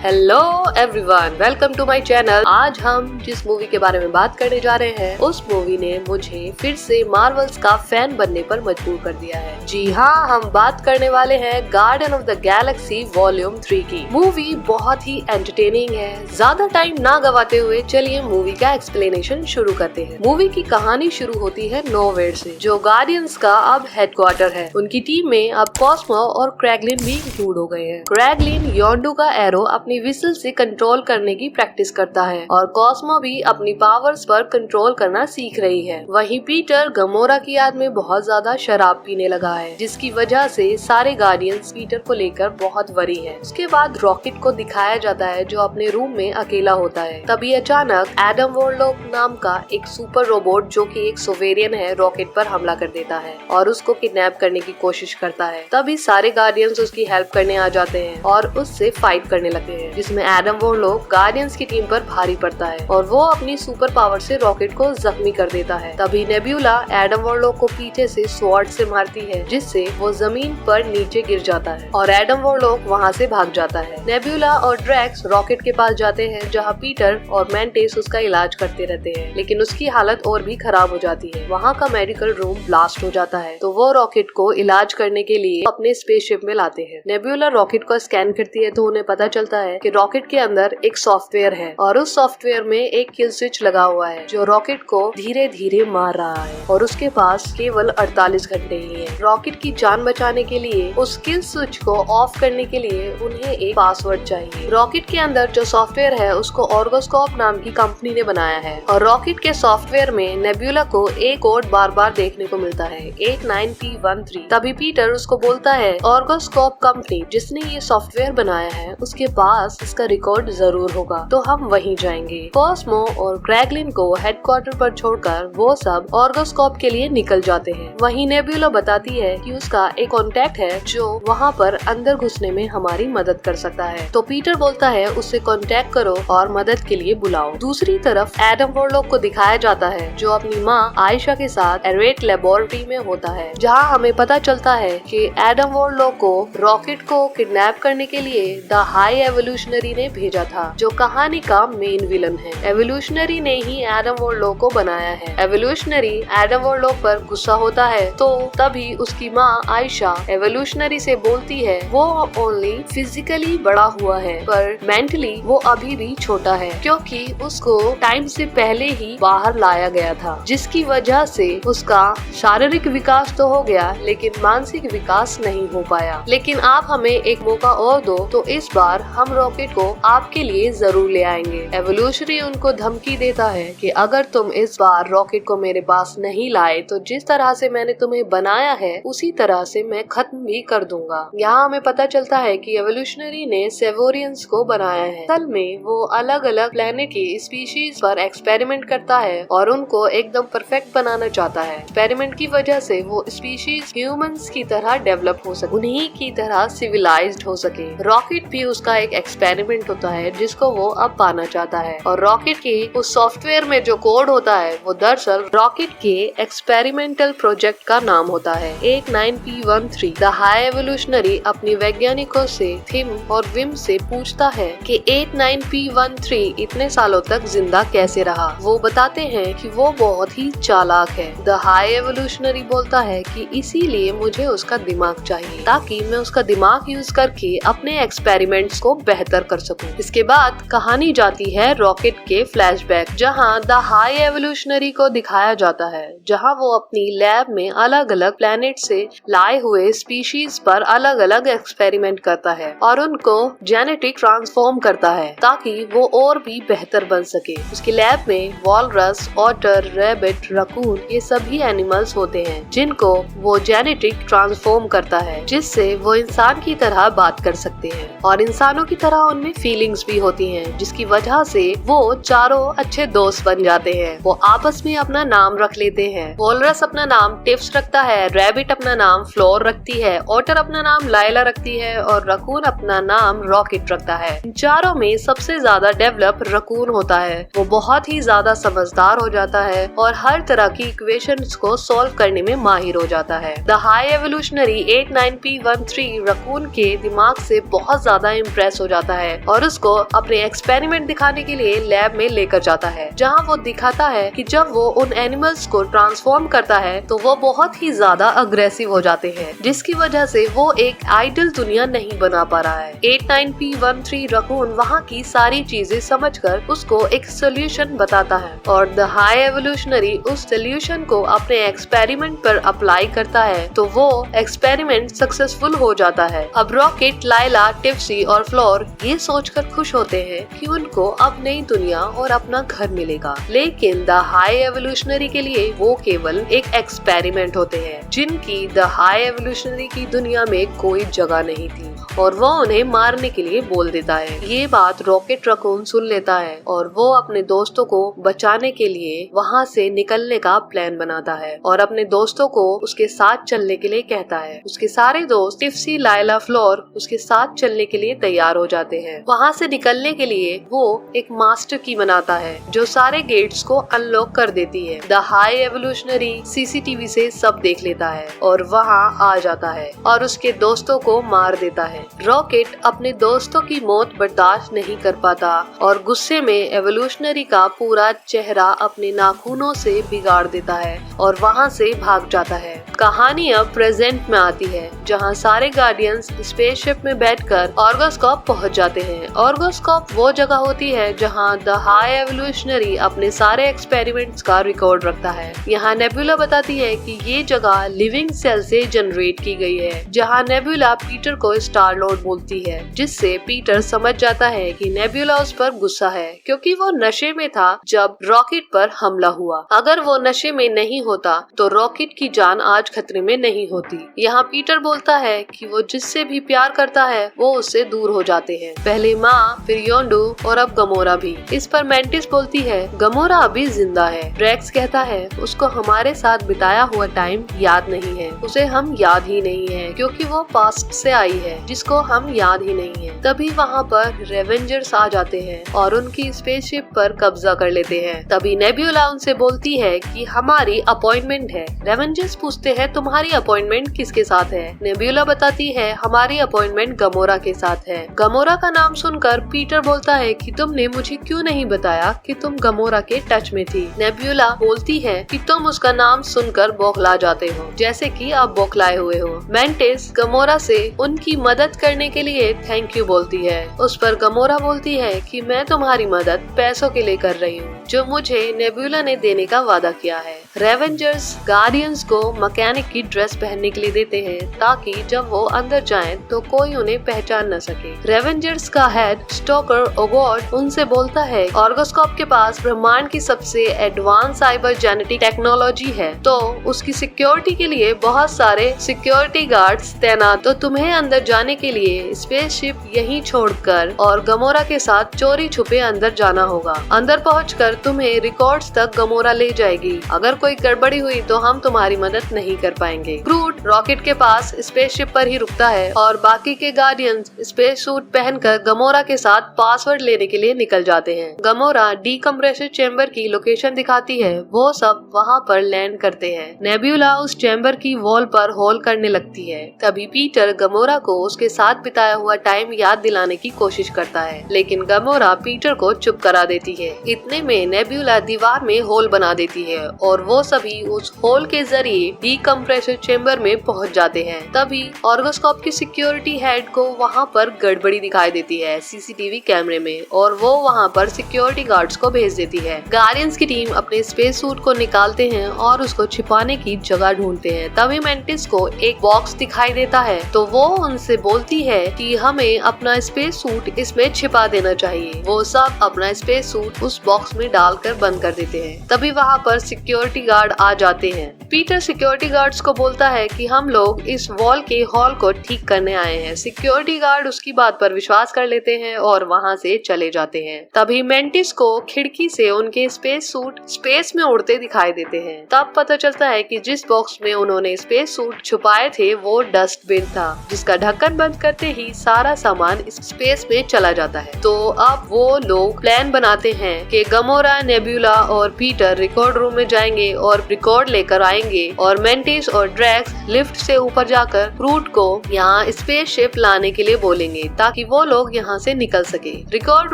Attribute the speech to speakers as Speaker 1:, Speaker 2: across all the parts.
Speaker 1: Hello everyone, welcome to my channel. आज हम जिस मूवी के बारे में बात करने जा रहे हैं उस मूवी ने मुझे फिर से मार्वल्स का फैन बनने पर मजबूर कर दिया है। जी हाँ, हम बात करने वाले हैं guardian of the Galaxy volume 3 की। मूवी बहुत ही एंटरटेनिंग है। ज्यादा टाइम ना गवाते हुए चलिए मूवी का एक्सप्लेनेशन शुरू करते हैं। मूवी की कहानी शुरू होती है नोवेयर से, जो गार्डियंस का अब हेडक्वार्टर है। उनकी टीम में अब कॉस्मो और क्रैगलिन भी इंक्लूड हो गए हैं। क्रैगलिन योंडू का एरो अपनी विसल से कंट्रोल करने की प्रैक्टिस करता है और कॉस्मो भी अपनी पावर्स पर कंट्रोल करना सीख रही है। वहीं पीटर गमोरा की याद में बहुत ज्यादा शराब पीने लगा है, जिसकी वजह से सारे गार्डियंस पीटर को लेकर बहुत वरी है। उसके बाद रॉकेट को दिखाया जाता है जो अपने रूम में अकेला होता है। तभी अचानक एडम वॉरलॉक नाम का एक सुपर रोबोट, जो कि एक सोवेरियन है, रॉकेट पर हमला कर देता है और उसको किडनैप करने की कोशिश करता है। तभी सारे गार्डियंस उसकी हेल्प करने आ जाते हैं और उससे फाइट करने लगते हैं, जिसमें एडम वॉरलॉक गार्डियंस की टीम पर भारी पड़ता है और वो अपनी सुपर पावर से रॉकेट को जख्मी कर देता है। तभी नेब्यूला एडम वॉरलॉक को पीछे से स्वॉर्ड से मारती है, जिससे वो जमीन पर नीचे गिर जाता है और एडम वॉरलॉक वहाँ से भाग जाता है। नेब्यूला और ड्रैक्स रॉकेट के पास जाते हैं, जहाँ पीटर और मैंटिस उसका इलाज करते रहते हैं, लेकिन उसकी हालत और भी खराब हो जाती है। वहाँ का मेडिकल रूम ब्लास्ट हो जाता है, तो वो रॉकेट को इलाज करने के लिए अपने स्पेसशिप में लाते हैं। नेब्यूला रॉकेट को स्कैन करती है तो उन्हें पता चलता है कि रॉकेट के अंदर एक सॉफ्टवेयर है और उस सॉफ्टवेयर में एक किल स्विच लगा हुआ है, जो रॉकेट को धीरे धीरे मार रहा है और उसके पास केवल 48 घंटे ही है। रॉकेट की जान बचाने के लिए उस किल स्विच को ऑफ करने के लिए उन्हें एक पासवर्ड चाहिए। रॉकेट के अंदर जो सॉफ्टवेयर है उसको ऑर्गोस्कोप नाम की कंपनी ने बनाया है और रॉकेट के सॉफ्टवेयर में नेब्यूला को एक कोड बार बार देखने को मिलता है, 89P13। तभी पीटर उसको बोलता है, ऑर्गोस्कोप कंपनी जिसने ये सॉफ्टवेयर बनाया है उसके पास इसका रिकॉर्ड जरूर होगा, तो हम वहीं जाएंगे। कॉस्मो और क्रैगलिन को हेडक्वार्टर पर छोड़कर वो सब ऑर्गोस्कोप के लिए निकल जाते हैं। वहीं नेब्यूला बताती है कि उसका एक कॉन्टेक्ट है जो वहाँ पर अंदर घुसने में हमारी मदद कर सकता है, तो पीटर बोलता है उससे कॉन्टेक्ट करो और मदद के लिए बुलाओ। दूसरी तरफ एडम वॉरलॉक को दिखाया जाता है, जो अपनी माँ आयशा के साथ एरेट लेबोरेटरी में होता है, जहाँ हमें पता चलता है कि एडम वॉरलॉक को रॉकेट को किडनैप करने के लिए द हाई एवोल्यूशनरी ने भेजा था, जो कहानी का मेन विलन है। एवोल्यूशनरी ने ही एडम वॉरलॉक को बनाया है। एवोल्यूशनरी एडम वॉरलॉक पर गुस्सा होता है, तो तभी उसकी माँ आयशा एवोल्यूशनरी से बोलती है वो ओनली फिजिकली बड़ा हुआ है पर मेंटली वो अभी भी छोटा है, क्योंकि उसको टाइम से पहले ही बाहर लाया गया था, जिसकी वजह से उसका शारीरिक विकास तो हो गया लेकिन मानसिक विकास नहीं हो पाया। लेकिन आप हमें एक मौका और दो, तो इस बार हम रॉकेट को आपके लिए जरूर ले आएंगे। एवोल्यूशनरी उनको धमकी देता है कि अगर तुम इस बार रॉकेट को मेरे पास नहीं लाए तो जिस तरह से मैंने तुम्हें बनाया है उसी तरह से मैं खत्म भी कर दूंगा। यहाँ हमें पता चलता है कि एवोल्यूशनरी ने सेवोरियंस को बनाया है। असल में वो अलग अलग प्लेनेट की स्पीशीज पर एक्सपेरिमेंट करता है और उनको एकदम परफेक्ट बनाना चाहता है। एक्सपेरिमेंट की वजह से वो स्पीशीज ह्यूमंस की तरह डेवलप हो सके, उन्हीं की तरह सिविलाइज्ड हो सके। रॉकेट भी उसका एक एक्सपेरिमेंट होता है जिसको वो अब पाना चाहता है और रॉकेट के उस सॉफ्टवेयर में जो कोड होता है वो दरअसल रॉकेट के एक्सपेरिमेंटल प्रोजेक्ट का नाम होता है, 89P13। द हाई एवोल्यूशनरी अपनी वैज्ञानिकों से थिम और विम से पूछता है कि 89P13 इतने सालों तक जिंदा कैसे रहा। वो बताते हैं कि वो बहुत ही चालाक है। द हाई एवोल्यूशनरी बोलता है कि इसीलिए मुझे उसका दिमाग चाहिए, ताकि मैं उसका दिमाग यूज करके अपने एक्सपेरिमेंट्स को बेहतर कर सकूं। इसके बाद कहानी जाती है रॉकेट के फ्लैशबैक, जहां द हाई एवोल्यूशनरी को दिखाया जाता है, जहां वो अपनी लैब में अलग अलग प्लेनेट से लाए हुए स्पीशीज पर अलग अलग एक्सपेरिमेंट करता है और उनको जेनेटिक ट्रांसफॉर्म करता है ताकि वो और भी बेहतर बन सके। उसकी लैब में वॉलरस, ऑटर, रैबिट, रकून, ये सभी एनिमल्स होते हैं जिनको वो जेनेटिक ट्रांसफॉर्म करता है, जिससे वो इंसान की तरह बात कर सकते हैं और इंसानों की तरह उनमें फीलिंग्स भी होती हैं, जिसकी वजह से वो चारों अच्छे दोस्त बन जाते हैं। वो आपस में अपना नाम रख लेते हैं। वॉलरस अपना नाम टिप्स रखता है, रैबिट अपना नाम फ्लोर रखती है, ऑटर अपना नाम लाइला रखती है और रकून अपना नाम रॉकेट रखता है। इन चारों में सबसे ज्यादा डेवलप रकून होता है। वो बहुत ही ज्यादा समझदार हो जाता है और हर तरह की इक्वेशंस को सॉल्व करने में माहिर हो जाता है। हाई एवोल्यूशनरी 89P13 रकून के दिमाग से बहुत ज्यादा इम्प्रेस हो जाता है और उसको अपने एक्सपेरिमेंट दिखाने के लिए लैब में लेकर जाता है, जहाँ वो दिखाता है कि जब वो उन एनिमल्स को ट्रांसफॉर्म करता है तो वो बहुत ही ज्यादा अग्रेसिव हो जाते हैं, जिसकी वजह से वो एक आइडल दुनिया नहीं बना पा रहा है। 89P13 रकून वहाँ की सारी चीजें समझकर उसको एक सोल्यूशन बताता है और द हाई एवोल्यूशनरी उस सोल्यूशन को अपने एक्सपेरिमेंट पर अप्लाई करता है तो वो एक्सपेरिमेंट सक्सेसफुल हो जाता है। अब रॉकेट, लाइला, टिप्सी और फ्लोर ये सोचकर खुश होते हैं कि उनको अब नई दुनिया और अपना घर मिलेगा, लेकिन द हाई एवोल्यूशनरी के लिए वो केवल एक एक्सपेरिमेंट होते हैं, जिनकी द हाई एवोल्यूशनरी की दुनिया में कोई जगह नहीं थी और वो उन्हें मारने के लिए बोल देता है। ये बात रॉकेट रकून सुन लेता है और वो अपने दोस्तों को बचाने के लिए वहाँ से निकलने का प्लान बनाता है और अपने दोस्तों को उसके साथ चलने के लिए कहता है। उसके सारे दोस्त टिप्सी, लाइला, फ्लोर उसके साथ चलने के लिए तैयार हो जाते हैं। वहाँ से निकलने के लिए वो एक मास्टर की बनाता है जो सारे गेट्स को अनलॉक कर देती है। द हाई एवोल्यूशनरी सीसीटीवी से सब देख लेता है और वहाँ आ जाता है और उसके दोस्तों को मार देता है। रॉकेट अपने दोस्तों की मौत बर्दाश्त नहीं कर पाता और गुस्से में एवोल्यूशनरी का पूरा चेहरा अपने नाखूनों से बिगाड़ देता है और वहाँ से भाग जाता है। कहानी अब प्रेजेंट में आती है, जहाँ सारे गार्डियंस स्पेसशिप में बैठकर ऑर्गोस्कोप पहुँच जाते हैं। ऑर्गोस्कोप वो जगह होती है जहाँ द हाई एवोल्यूशनरी अपने सारे एक्सपेरिमेंट्स का रिकॉर्ड रखता है। यहाँ नेबुला बताती है कि ये जगह लिविंग सेल से जनरेट की गई है, जहाँ नेबुला पीटर को स्टार लॉर्ड बोलती है, जिससे पीटर समझ जाता है कि नेबुला उस पर गुस्सा है क्योंकि वो नशे में था जब रॉकेट पर हमला हुआ। अगर वो नशे में नहीं होता तो रॉकेट की जान आज खतरे में नहीं होती। यहाँ पीटर बोलता है कि वो जिससे भी प्यार करता है वो उससे दूर हो जाते हैं, पहले माँ, फिर योंडू और अब गमोरा भी। इस पर मेंटिस बोलती है गमोरा अभी जिंदा है। ड्रैक्स कहता है उसको हमारे साथ बिताया हुआ टाइम याद नहीं है, उसे हम याद ही नहीं है क्योंकि वो पास्ट से आई है जिसको हम याद ही नहीं है। तभी वहाँ पर रेवेंजर्स आ जाते हैं और उनकी स्पेसशिप पर कब्जा कर लेते हैं। तभी नेबुला उनसे बोलती है कि हमारी अपॉइंटमेंट है। रेवेंजर्स पूछते हैं तुम्हारी अपॉइंटमेंट किसके साथ है? नेबुला बताती है हमारी अपॉइंटमेंट गमोरा के साथ है। गमोरा का नाम सुनकर पीटर बोलता है कि तुमने मुझे क्यों नहीं बताया कि तुम गमोरा के टच में थी। नेबुला बोलती है कि तुम उसका नाम सुनकर बौखला जाते हो, जैसे कि आप बौखलाए हुए हो। मेंटिस गमोरा से उनकी मदद करने के लिए थैंक यू बोलती है। उस पर गमोरा बोलती है कि मैं तुम्हारी मदद पैसों के लिए कर रही हूँ जो मुझे नेबुला ने देने का वादा किया है। रेवेंजर्स गार्डियंस को मैकेनिक की ड्रेस पहनने के लिए देते हैं ताकि जब वो अंदर जाएं तो कोई उन्हें पहचान न सके। रेवेंजर्स का हेड स्टोकर ओगॉड उनसे बोलता है ऑर्गोस्कोप के पास ब्रह्मांड की सबसे एडवांस साइबर जेनेटिक टेक्नोलॉजी है, तो उसकी सिक्योरिटी के लिए बहुत सारे सिक्योरिटी गार्ड्स तैनात, तो तुम्हें अंदर जाने के लिए स्पेसशिप यहीं छोड़कर और गमोरा के साथ चोरी छुपे अंदर जाना होगा। अंदर पहुंचकर तुम्हें रिकॉर्ड्स तक गमोरा ले जाएगी। अगर कोई गड़बड़ी हुई तो हम तुम्हारी मदद नहीं कर पाएंगे। ग्रूट रॉकेट के पास स्पेसशिप पर ही रुकता है और बाकी के गार्डियंस स्पेस सूट पहनकर गमोरा के साथ पासवर्ड लेने के लिए निकल जाते हैं। गमोरा डीकम्प्रेसर चेंबर की लोकेशन दिखाती है, वो सब वहाँ पर लैंड करते हैं। नेबुला उस चेंबर की वॉल पर होल करने लगती है। तभी पीटर गमोरा को उसके साथ बिताया हुआ टाइम याद दिलाने की कोशिश करता है, लेकिन गमोरा पीटर को चुप करा देती है। इतने में नेबुला दीवार में होल बना देती है और वो सभी उस होल के जरिए डीकम्प्रेसर चेंबर में पहुंच जाते हैं। तभी ऑर्गोस्कोप की सिक्योरिटी हेड को वहां पर गड़बड़ी दिखाई देती है सीसीटीवी कैमरे में और वो वहां पर सिक्योरिटी गार्ड्स को भेज देती है। गार्डियंस की टीम अपने स्पेस सूट को निकालते हैं और उसको छिपाने की जगह ढूंढते हैं। तभी मेंटिस को एक बॉक्स दिखाई देता है तो वो उनसे बोलती है कि हमें अपना स्पेस सूट इसमें छिपा देना चाहिए। वो सब अपना स्पेस सूट उस बॉक्स में डालकर बंद कर देते हैं। तभी वहाँ पर सिक्योरिटी गार्ड आ जाते हैं। पीटर सिक्योरिटी गार्ड्स को बोलता है कि हम लोग इस वॉल के हॉल को ठीक करने आए हैं। सिक्योरिटी गार्ड उसकी बात पर विश्वास कर लेते हैं और वहाँ से चले जाते हैं। तभी मेंटिस को खिड़की से उनके स्पेस सूट स्पेस में उड़ते दिखाई देते हैं। तब पता चलता है कि जिस बॉक्स में उन्होंने स्पेस सूट छुपाए थे वो डस्टबिन था, जिसका ढक्कन बंद करते ही सारा सामान स्पेस में चला जाता है। तो अब वो लोग प्लान बनाते हैं कि गमोरा, नेबुला और पीटर रिकॉर्ड रूम में जाएंगे और रिकॉर्ड लेकर आएंगे और मेंटिस और ड्रैक्स लिफ्ट से ऊपर जाकर ग्रूट को यहाँ स्पेसशिप लाने के लिए बोलेंगे ताकि वो लोग यहाँ से निकल सके। रिकॉर्ड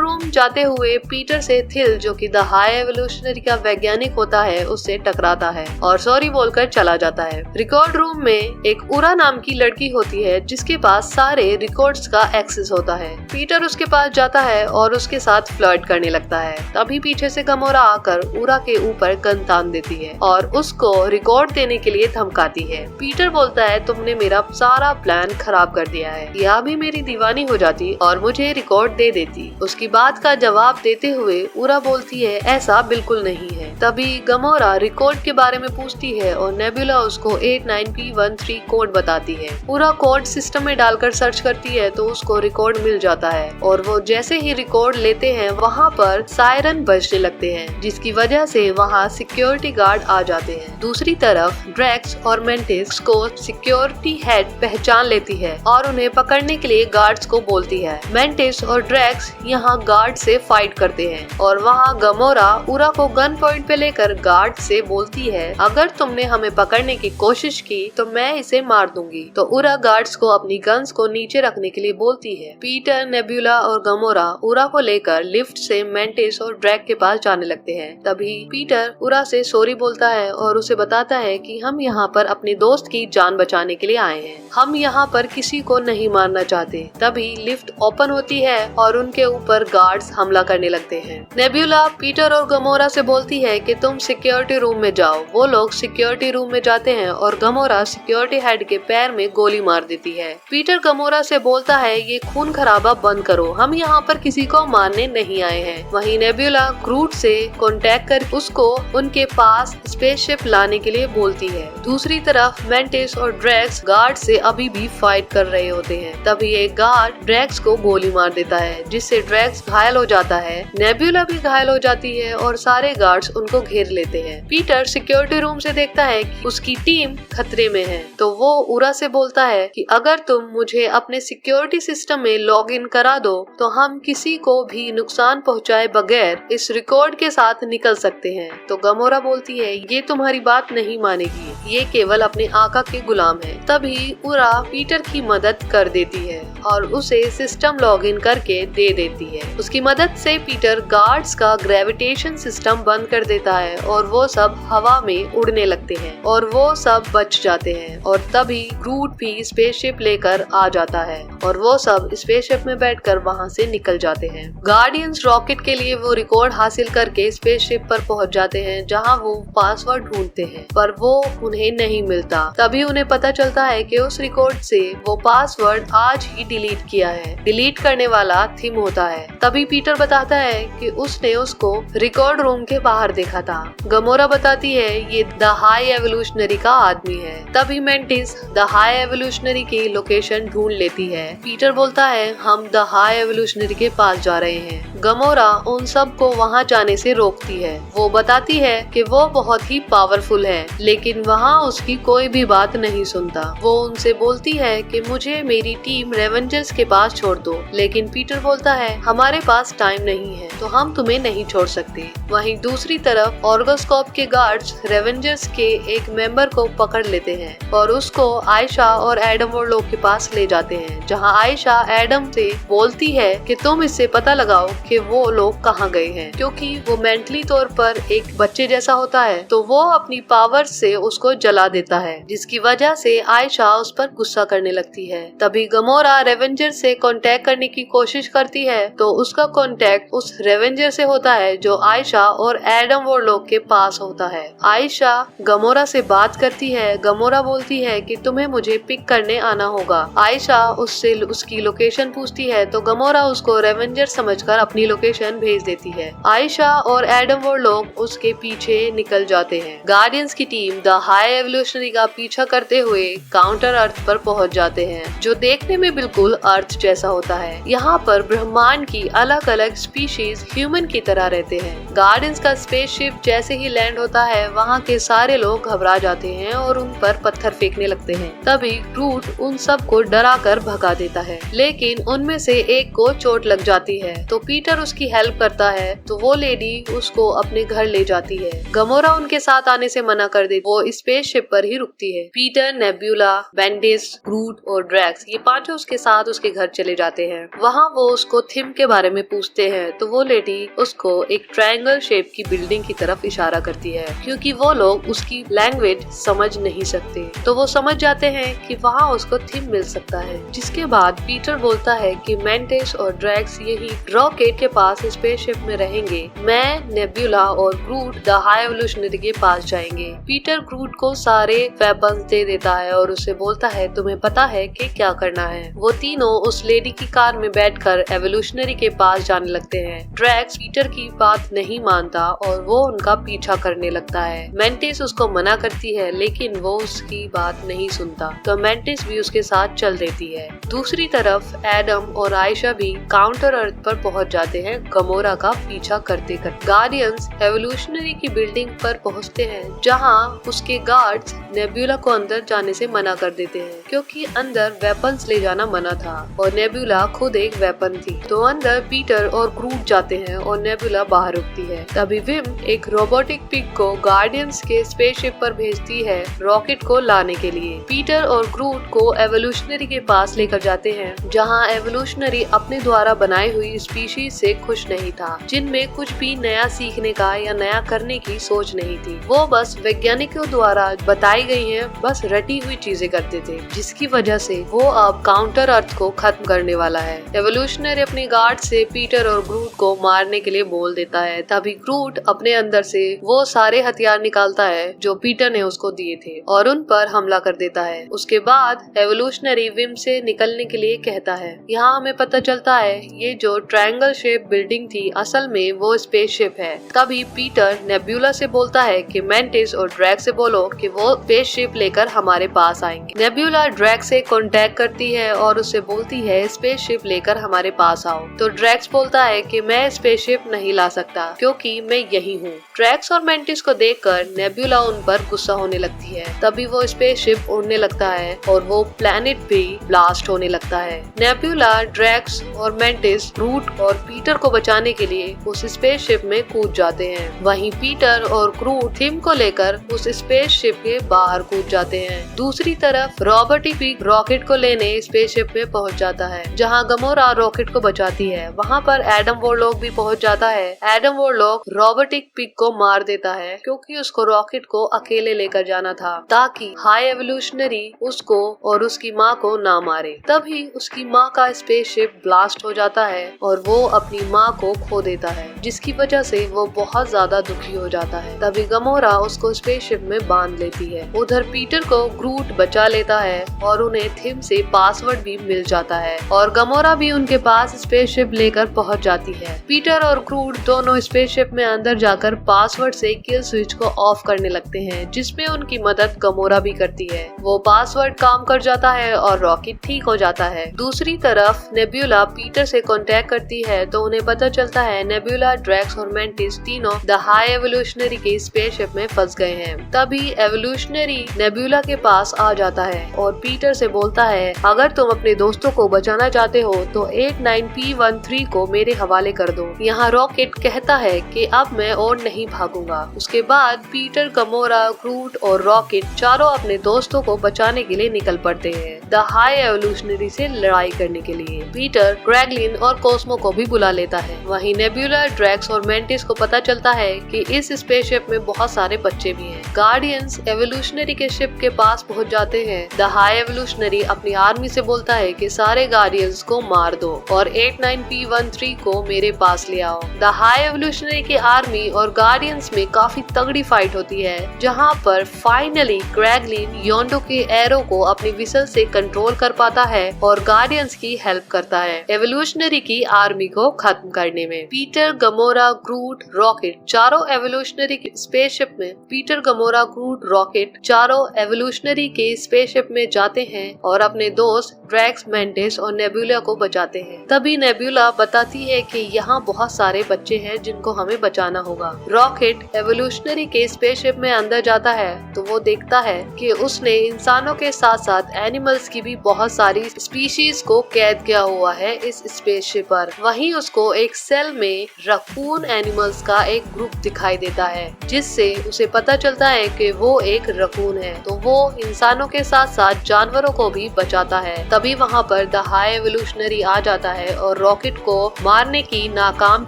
Speaker 1: रूम जाते हुए पीटर से थिल, जो कि द हाई एवोल्यूशनरी का वैज्ञानिक होता है, उससे टकराता है और सॉरी बोलकर चला जाता है। रिकॉर्ड रूम में एक उरा नाम की लड़की होती है जिसके पास सारे रिकॉर्ड्स का एक्सेस होता है। पीटर उसके पास जाता है और उसके साथ फ्लर्ट करने लगता है। तभी पीछे से गमोरा आकर उरा के ऊपर गन तान देती है और उसको रिकॉर्ड देने के लिए धमकाती है। पीटर बोलता है तुमने मेरा सारा प्लान खराब कर दिया है। यह भी मेरी दीवानी हो जाती और मुझे रिकॉर्ड दे देती। उसकी बात का जवाब देते हुए उरा बोलती है ऐसा बिल्कुल नहीं है। तभी गमोरा रिकॉर्ड के बारे में पूछती है और नेबुला उसको 89P13 कोड बताती है। उरा कोड सिस्टम में डालकर सर्च करती है तो उसको रिकॉर्ड मिल जाता है और वो जैसे ही रिकॉर्ड लेते हैं वहाँ पर सायरन बजने लगते हैं, जिसकी वजह से वहाँ सिक्योरिटी गार्ड आ जाते हैं। दूसरी तरफ ड्रैक्स और मेंटिस को सिक्योरिटी हेड पहचान लेती है और उन्हें पकड़ने के लिए गार्ड्स को बोलती है। मेंटिस और ड्रैक्स यहाँ गार्ड से फाइट करते हैं और वहाँ गमोरा उरा को गन पॉइंट पे लेकर गार्ड से बोलती है अगर तुमने हमें पकड़ने की कोशिश की तो मैं इसे मार दूंगी। तो उरा गार्ड्स को अपनी गन्स को नीचे रखने के लिए बोलती है। पीटर, नेबुला और गमोरा उरा को लेकर लिफ्ट से मेंटिस और ड्रैक के पास जाने लगते हैं। तभी पीटर उरा से सॉरी बोलता है और उसे बताता है कि हम यहाँ पर अपने दोस्त की जान बचाने के लिए आए हैं। हम यहाँ पर किसी को नहीं मारना चाहते। तभी लिफ्ट ओपन होती है और उनके ऊपर गार्ड्स हमला करने लगते हैं। नेबुला पीटर और गमोरा से बोलती है कि तुम सिक्योरिटी रूम में जाओ। वो लोग सिक्योरिटी रूम में जाते हैं और गमोरा सिक्योरिटी हेड के पैर में गोली मार देती है। पीटर गमोरा से बोलता है ये खून खराबा बंद करो, हम यहाँ पर किसी को मारने नहीं आए हैं। वहीं नेबुला ग्रूट से कांटेक्ट कर उसको उनके पास स्पेसशिप लाने के लिए बोलती है। दूसरी तरफ मेंटिस और ड्रैक्स गार्ड से अभी भी फाइट कर रहे होते हैं। तभी एक गार्ड ड्रैक्स को गोली मार देता है जिससे ड्रैक्स घायल हो जाता है। नेबुला भी घायल हो जाती है और सारे गार्ड्स उनको घेर लेते हैं। पीटर सिक्योरिटी रूम से देखता है कि उसकी टीम खतरे में है तो वो उरा से बोलता है कि अगर तुम मुझे अपने सिक्योरिटी सिस्टम में लॉग इन करा दो तो हम किसी को भी नुकसान पहुंचाए बगैर इस रिकॉर्ड के साथ निकल सकते हैं। तो गमोरा बोलती है ये तुम्हारी बात नहीं मानेगी, ये केवल अपने आका के गुलाम है। तभी उरा पीटर की मदद कर देती है और उसे सिस्टम लॉग इन करके दे देती है। उसकी मदद से पीटर गार्ड्स का ग्रेविटेशन सिस्टम बंद कर देता है और वो सब हवा में उड़ने लगते हैं और वो सब बच जाते हैं। और तभी ग्रूट भी स्पेसशिप लेकर आ जाता है और वो सब स्पेसशिप में बैठकर वहाँ से निकल जाते हैं। गार्डियंस रॉकेट के लिए वो रिकॉर्ड हासिल करके स्पेसशिप पर पहुँच जाते हैं जहाँ वो पासवर्ड ढूंढते हैं पर वो उन्हें नहीं मिलता। तभी उन्हें पता चलता है कि उस रिकॉर्ड से वो पासवर्ड आज ही डिलीट किया है। डिलीट करने वाला थिम होता है। तभी पीटर बताता है कि उसने उसको रिकॉर्ड रूम के बाहर देखा था। गमोरा बताती है ये द हाई एवोल्यूशनरी का आदमी है। तभी मेंटिस द हाई एवोल्यूशनरी की लोकेशन ढूंढ लेती है। पीटर बोलता है हम द हाई एवोल्यूशनरी के पास जा रहे हैं। गमोरा उन सब को वहाँ जाने से रोकती है। वो बताती है कि वो बहुत ही पावरफुल है लेकिन वहाँ उसकी कोई भी बात नहीं सुनता। वो उनसे बोलती है कि मुझे मेरी टीम रेवेंजर्स के पास छोड़ दो, लेकिन पीटर बोलता है हमारे पास टाइम नहीं है तो हम तुम्हें नहीं छोड़ सकते। वहीं दूसरी तरफ ऑर्गोस्कोप के गार्ड्स रेवेंजर्स के एक मेंबर को पकड़ लेते हैं और उसको आयशा और एडम और लोग के पास ले जाते हैं, जहां आयशा एडम से बोलती है कि तुम इससे पता लगाओ कि वो लोग कहां गए हैं, क्योंकि वो मेंटली तौर पर एक बच्चे जैसा होता है तो वो अपनी पावर से उसको जला देता है, जिसकी वजह से आयशा उस पर गुस्सा करने लगती है। तभी गमोरा रेवेंजर से कांटेक्ट करने की कोशिश करती है तो उसका कांटेक्ट उस रेवेंजर से होता है जो आयशा और एडम वो लोग के पास होता है। आयशा गमोरा से बात करती है। गमोरा बोलती है कि तुम्हें मुझे पिक करने आना होगा। आयशा उससे उसकी लोकेशन पूछती है तो गमोरा उसको रेवेंजर समझकर अपनी लोकेशन भेज देती है। आयशा और एडम वो लोग उसके पीछे निकल जाते हैं। गार्डियंस की टीम द हाई एवोल्यूशनरी का पीछा करते हुए काउंटर अर्थ पर पहुंच जाते हैं, जो देखने में बिल्कुल अर्थ जैसा होता है। यहाँ पर ब्रह्मांड की अलग अलग स्पीशीज ह्यूमन की तरह रहते हैं। गार्डियंस का स्पेसशिप जैसे ही लैंड होता है वहाँ के सारे लोग घबरा जाते हैं और उन पर पत्थर फेंकने लगते हैं। तभी ग्रूट उन सब को डरा कर भगा देता है, लेकिन उनमें से एक को चोट लग जाती है तो पीटर उसकी हेल्प करता है। तो वो लेडी उसको अपने घर ले जाती है। गमोरा उनके साथ आने से मना कर देती, वो स्पेसशिप पर ही रुकती है। पीटर, नेब्यूला, बेंडिस, ग्रूट और ड्रैक्स ये पांचों उसके साथ उसके घर चले जाते हैं। वहाँ वो उसको थिम के बारे में पूछते हैं तो वो लेडी उसको एक ट्रायंगल शेप की बिल्डिंग की तरफ इशारा करती है, क्योंकि वो लोग उसकी लैंग्वेज समझ नहीं सकते। तो वो समझ जाते हैं कि वहाँ उसको थिम मिल सकता है। जिसके बाद पीटर बोलता है कि मेंटिस और ड्रैक्स यही रॉकेट के पास स्पेसशिप में रहेंगे, मैं, नेब्यूला और ग्रूट द हाई एवोल्यूशनरी के पास जाएंगे। पीटर ग्रूट को सारे वेपन्स दे देता है और उसे बोलता है तुम्हें पता है कि क्या करना है। वो तीनों उस लेडी की कार में बैठकर एवोल्यूशनरी के पास जाने लगते हैं। ड्रैक्स पीटर की बात नहीं मानता और वो उनका पीछा करने लगता है। मेंटिस उसको मना करती है लेकिन वो उसकी बात नहीं सुनता, तो मेंटिस भी उसके साथ चल देती है। दूसरी तरफ एडम और आयशा भी काउंटर अर्थ पर पहुंच जाते हैं गमोरा का पीछा करते करते। गार्डियंस एवोल्यूशनरी की बिल्डिंग पर पहुंचते हैं जहां उसके गार्ड्स नेब्यूला को अंदर जाने से मना कर देते हैं, क्योंकि अंदर वेपन्स ले जाना मना था और नेब्यूला खुद एक वेपन थी। तो अंदर पीटर और ग्रूट जाते हैं और नेब्यूला बाहर रुकती है। तभी विम एक रोबोटिक पिग को गार्डियंस के स्पेसशिप पर भेजती है रॉकेट को लाने के लिए। पीटर और ग्रूट को एवोल्यूशनरी के पास लेकर जाते हैं जहां एवोल्यूशनरी अपने द्वारा बनाई हुई स्पीशीज से खुश नहीं था, जिनमें कुछ भी नया सीखने का या नया करने की सोच नहीं थी। वो बस वैज्ञानिकों द्वारा बताई गई है बस रटी हुई चीजें करते थे, जिसकी वजह से वो अब काउंटर अर्थ को खत्म करने वाला है। एवोल्यूशनरी अपने गार्ड से पीटर और ग्रूट को मारने के लिए बोल देता है। तभी ग्रूट अपने अंदर से वो सारे हथियार निकालता है जो पीटर ने उसको दिए थे और उन पर हमला कर देता है। उसके बाद एवोल्यूशनरी विम से निकलने के लिए कहता है। यहाँ हमें पता चलता है ये जो ट्रायंगल शेप बिल्डिंग थी असल में वो स्पेसशिप है। तभी पीटर नेब्यूला से बोलता है कि मेंटिस और ड्रैक्स से बोलो कि वो स्पेसशिप लेकर हमारे पास आएंगे। नेब्यूला ड्रैक्स से कांटेक्ट करती है और उससे बोलती है स्पेसशिप लेकर हमारे पास आओ। तो ड्रैक्स बोलता है कि मैं स्पेसशिप नहीं ला सकता क्योंकि मैं यही हूँ। ड्रैक्स और मेंटिस को देखकर नेब्यूला उन पर गुस्सा होने लगती है। तभी वो स्पेसशिप उड़ने लगता है और वो प्लेनेट भी ब्लास्ट होने लगता है। नेब्यूला, ड्रैक्स और मेंटिस ग्रूट और पीटर को बचाने के लिए उस स्पेसशिप में कूद जाते हैं। वहीं पीटर और ग्रूट थिम को लेकर उस स्पेसशिप के बाहर कूद जाते हैं। दूसरी तरफ रॉबर्टी पिग रॉकेट को लेने स्पेसशिप में पहुंच जाता है जहां गमोरा रॉकेट को बचाती है। वहां पर एडम वॉरलॉक भी पहुंच जाता है। एडम वॉरलॉक रॉबर्टिक पिग को मार देता है क्योंकि उसको रॉकेट को अकेले लेकर जाना था ताकि हाई एवोल्यूशनरी उसको और उसकी माँ को ना मारे। तभी उसकी माँ का स्पेसशिप ब्लास्ट हो जाता है और वो अपनी माँ को खो देता है, जिसकी वजह से वो बहुत ज्यादा दुखी हो जाता है। तभी गमोरा उसको स्पेसशिप में बांध लेती है। उधर पीटर को ग्रूट बचा लेता है और उन्हें थिम से पासवर्ड भी मिल जाता है और गमोरा भी उनके पास स्पेसशिप लेकर पहुंच जाती है। पीटर और ग्रूट दोनों स्पेसशिप में अंदर जाकर पासवर्ड से किल स्विच को ऑफ करने लगते हैं, जिसमें उनकी मदद गमोरा भी करती है। वो पासवर्ड काम कर जाता है और रॉकेट ठीक हो जाता है। दूसरी तरफ नेब्यूला पीटर से कांटेक्ट करती है तो उन्हें पता चलता है नेब्यूला, ड्रैक्स और मेंटिस तीनों द हाई एवोल्यूशनरी के स्पेसशिप में फंस गए हैं। तभी एवोल्यूशनरी नेब्यूला के पास आ जाता है और पीटर से बोलता है अगर तुम अपने दोस्तों को बचाना चाहते हो तो 89P13 को मेरे हवाले कर दो। यहाँ रॉकेट कहता है कि अब मैं और नहीं भागूंगा। उसके बाद पीटर, गमोरा, ग्रूट और रॉकेट चारों अपने दोस्तों को बचाने के लिए निकल पड़ते हैं द हाई एवोल्यूशनरी से लड़ाई करने के लिए। पीटर ग्रेगलिन और कोस्मो को भी बुला लेता है। वहीं नेब्यूला, ड्रैक्स और मेंटिस को पता चलता है कि इस स्पेसशिप में बहुत सारे बच्चे भी हैं। गार्डियंस एवोल्यूशनरी के शिप के पास पहुंच जाते हैं। द हाई एवोल्यूशनरी अपनी आर्मी से बोलता है कि सारे गार्डियंस को मार दो और 89P13 को मेरे पास ले आओ। द हाई एवोल्यूशनरी की आर्मी और गार्डियंस में काफी तगड़ी फाइट होती है, जहां पर फाइनली ग्रेगलिन योंडो के एरो को अपनी विसल से कंट्रोल कर पाता है और गार्डियंस की हेल्प करता है एवोल्यूशनरी की आर्मी को खत्म करने में। पीटर, गमोरा, ग्रूट, रॉकेट चारों एवोल्यूशनरी के स्पेसशिप में पीटर, गमोरा, ग्रूट, रॉकेट चारों एवोल्यूशनरी के स्पेसशिप में जाते हैं और अपने दोस्त ड्रैक्स, मेंटिस और नेब्यूला को बचाते हैं। तभी नेब्यूला बताती है कि यहाँ बहुत सारे बच्चे हैं जिनको हमें बचाना होगा। रॉकेट एवोल्यूशनरी के स्पेसशिप में अंदर जाता है तो वो देखता है कि उसने इंसानों के साथ साथ एनिमल्स की भी बहुत सारी सारी स्पीशीज को कैद किया हुआ है इस स्पेसशिप पर। वहीं उसको एक सेल में रकून एनिमल्स का एक ग्रुप दिखाई देता है, जिससे उसे पता चलता है कि वो एक रकून है। तो वो इंसानों के साथ साथ जानवरों को भी बचाता है। तभी वहाँ पर द हाई एवोल्यूशनरी आ जाता है और रॉकेट को मारने की नाकाम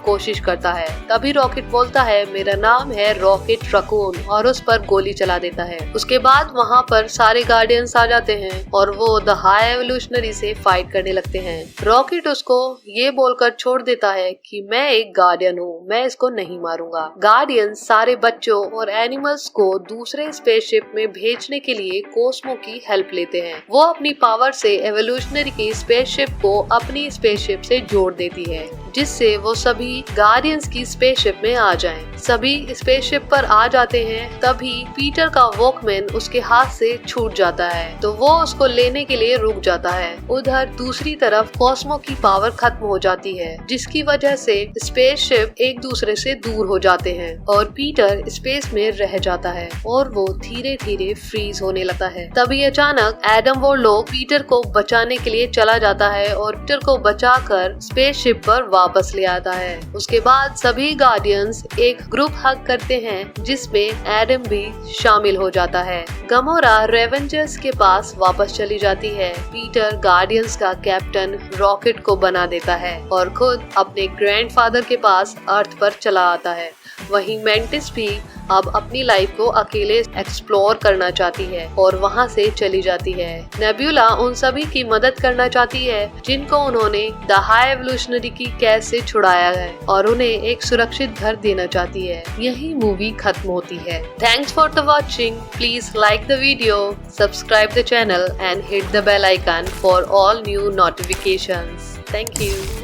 Speaker 1: कोशिश करता है। तभी रॉकेट बोलता है मेरा नाम है रॉकेट रकून, और उस पर गोली चला देता है। उसके बाद वहाँ पर सारे गार्डियंस आ जाते हैं और वो द हाई एवोल्यूशनरी से फाइट करने लगते हैं। रॉकेट उसको ये बोलकर छोड़ देता है कि मैं एक गार्डियन हूँ, मैं इसको नहीं मारूंगा। गार्डियंस सारे बच्चों और एनिमल्स को दूसरे स्पेसशिप में भेजने के लिए कोस्मो की हेल्प लेते हैं। वो अपनी पावर से एवोल्यूशनरी की स्पेसशिप को अपनी स्पेसशिप से जोड़ देती है, जिससे वो सभी गार्डियंस की स्पेसशिप में आ जाएं। सभी स्पेसशिप पर आ जाते हैं। तभी पीटर का वॉकमैन उसके हाथ से छूट जाता है, तो वो उसको लेने के लिए रुक जाता है। उधर दूसरी तरफ कॉस्मो की पावर खत्म हो जाती है, जिसकी वजह से स्पेसशिप एक दूसरे से दूर हो जाते हैं और पीटर स्पेस में रह जाता है और वो धीरे धीरे फ्रीज होने लगता है। तभी अचानक एडम वॉर्लो पीटर को बचाने के लिए चला जाता है और पीटर को बचाकर स्पेसशिप पर वापस ले आता है। उसके बाद सभी गार्डियंस एक ग्रुप हग करते हैं, जिसमें एडम भी शामिल हो जाता है। गमोरा रेवेंजर्स के पास वापस चली जाती है। पीटर गार्डियंस का कैप्टन रॉकेट को बना देता है और खुद अपने ग्रैंडफादर के पास अर्थ पर चला आता है। वहीं मेंटिस भी अब अपनी लाइफ को अकेले एक्सप्लोर करना चाहती है और वहां से चली जाती है। नेबुला उन सभी की मदद करना चाहती है जिनको उन्होंने द हाई एवोल्यूशनरी की कैद से छुड़ाया है और उन्हें एक सुरक्षित घर देना चाहती है। यही मूवी खत्म होती है। Thanks for the watching. Please like the video, subscribe the channel and hit the bell icon for all new notifications. Thank you.